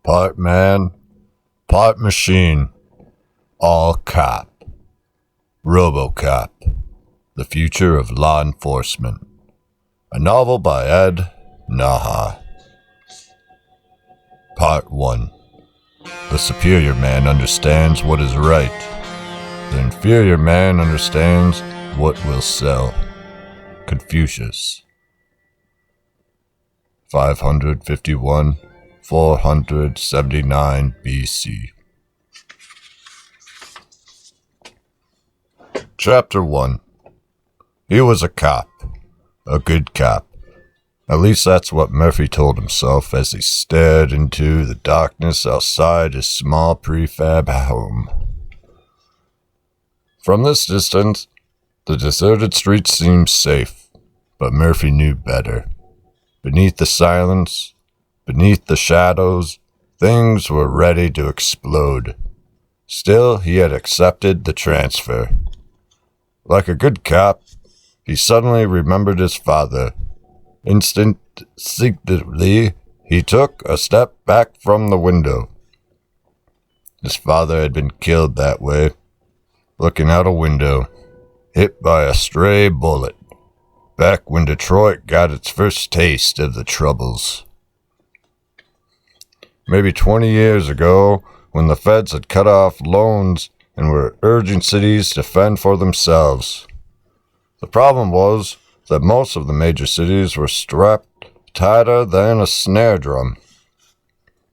Part man, part machine, all cop. Robocop, The Future of Law Enforcement. A novel by Ed Naha. Part 1. The superior man understands what is right. The inferior man understands what will sell. Confucius. 551, 479 BC. Chapter 1. He was a cop. A good cop. At least that's what Murphy told himself as he stared into the darkness outside his small prefab home. From this distance, the deserted streets seemed safe, but Murphy knew better. Beneath the silence, beneath the shadows, things were ready to explode. Still, he had accepted the transfer. Like a good cop, he suddenly remembered his father. Instinctively, he took a step back from the window. His father had been killed that way, looking out a window, hit by a stray bullet, back when Detroit got its first taste of the Troubles. Maybe 20 years ago, when the feds had cut off loans and were urging cities to fend for themselves. The problem was that most of the major cities were strapped tighter than a snare drum.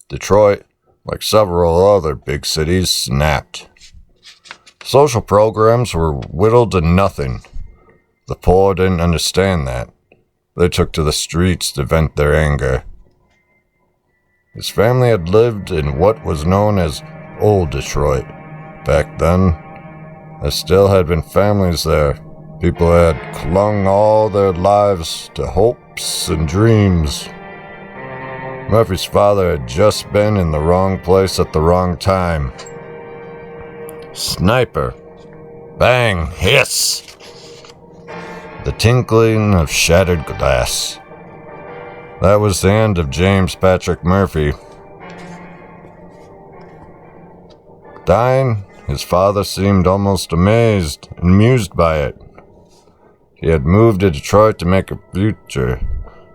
Detroit, like several other big cities, snapped. Social programs were whittled to nothing. The poor didn't understand that. They took to the streets to vent their anger. His family had lived in what was known as Old Detroit. Back then, there still had been families there. People had clung all their lives to hopes and dreams. Murphy's father had just been in the wrong place at the wrong time. Sniper. Bang. Hiss. The tinkling of shattered glass. That was the end of James Patrick Murphy. Dying, his father seemed almost amazed and amused by it. He had moved to Detroit to make a future,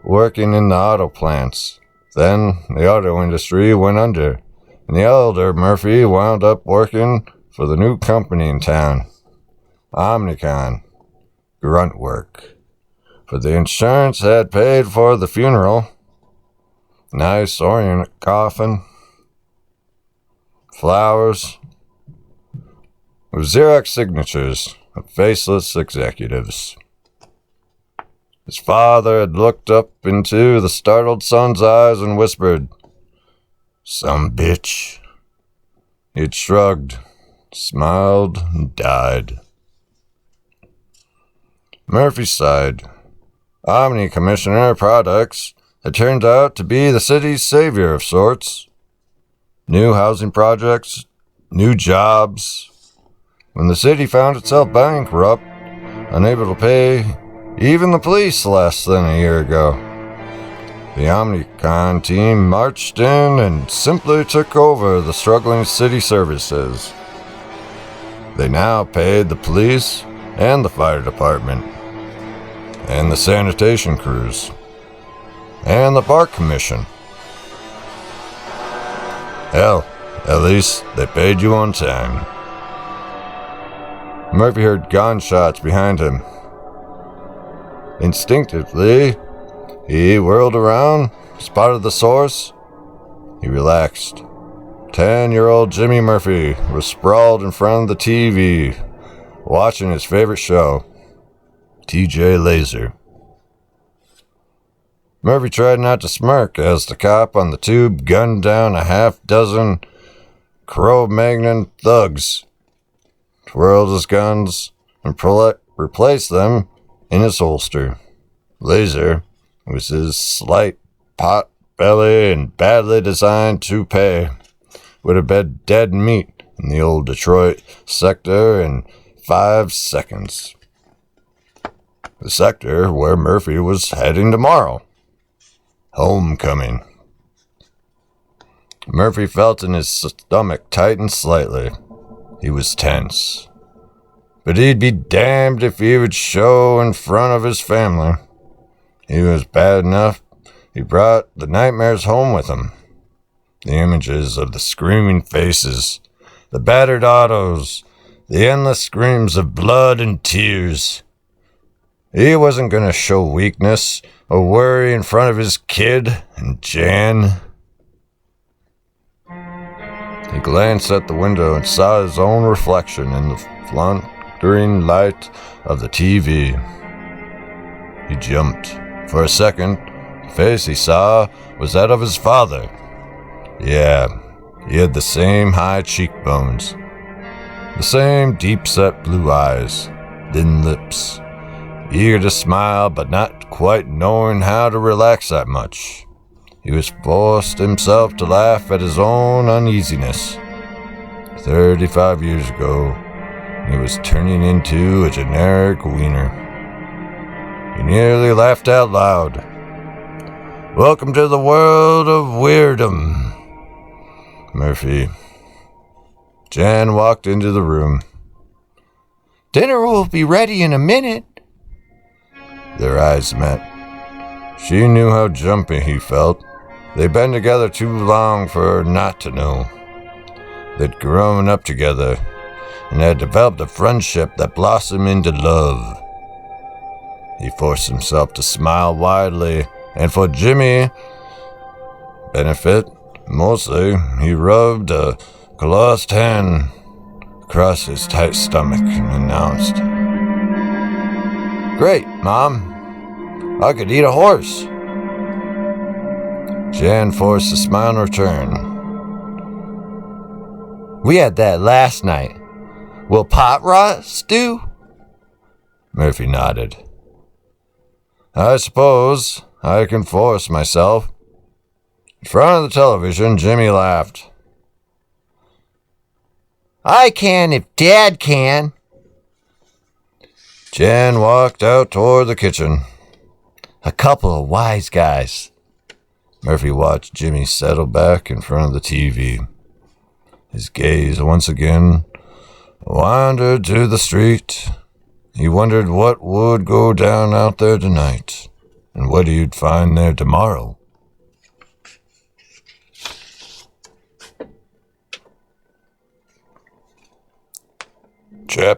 working in the auto plants. Then the auto industry went under, and the elder Murphy wound up working for the new company in town, Omnicon. Grunt work. For the insurance had paid for the funeral. Nice ornate coffin. Flowers. With Xerox signatures of faceless executives. His father had looked up into the startled son's eyes and whispered, "Some bitch." He had shrugged, smiled, and died. Murphy sighed. Omni Commissioner Products had turned out to be the city's savior of sorts. New housing projects, new jobs. When the city found itself bankrupt, unable to pay even the police less than a year ago, the Omnicon team marched in and simply took over the struggling city services. They now paid the police and the fire department, and the sanitation crews, and the park commission. Hell, at least they paid you on time. Murphy heard gunshots behind him. Instinctively, he whirled around, spotted the source. He relaxed. 10-year-old Jimmy Murphy was sprawled in front of the TV, watching his favorite show, TJ Laser. Murphy tried not to smirk as the cop on the tube gunned down a half-dozen Cro-Magnon thugs, twirled his guns, and replaced them in his holster. Laser, with his slight pot belly and badly designed toupee, would have been dead meat in the old Detroit sector in 5 seconds. The sector where Murphy was heading tomorrow. Homecoming. Murphy felt in his stomach tighten slightly. He was tense. But he'd be damned if he would show in front of his family. He was bad enough. He brought the nightmares home with him. The images of the screaming faces, the battered autos, the endless screams of blood and tears. He wasn't going to show weakness or worry in front of his kid and Jan. He glanced at the window and saw his own reflection in the flickering light of the TV. He jumped. For a second, the face he saw was that of his father. Yeah, he had the same high cheekbones, the same deep-set blue eyes, thin lips, eager to smile but not quite knowing how to relax that much. He was forced himself to laugh at his own uneasiness. 35 years ago, he was turning into a generic wiener. He nearly laughed out loud. Welcome to the world of weirdom, Murphy. Jan walked into the room. Dinner will be ready in a minute. Their eyes met. She knew how jumpy he felt. They'd been together too long for her not to know. They'd grown up together and had developed a friendship that blossomed into love. He forced himself to smile widely, and for Jimmy's benefit, mostly, he rubbed a calloused hand across his tight stomach and announced, Great, Mom. I could eat a horse. Jan forced a smile in return. We had that last night. Will pot rot stew? Murphy nodded. I suppose I can force myself. In front of the television, Jimmy laughed. I can if Dad can. Jan walked out toward the kitchen. A couple of wise guys. Murphy watched Jimmy settle back in front of the TV. His gaze once again wandered to the street. He wondered what would go down out there tonight, and what he'd find there tomorrow. Chapter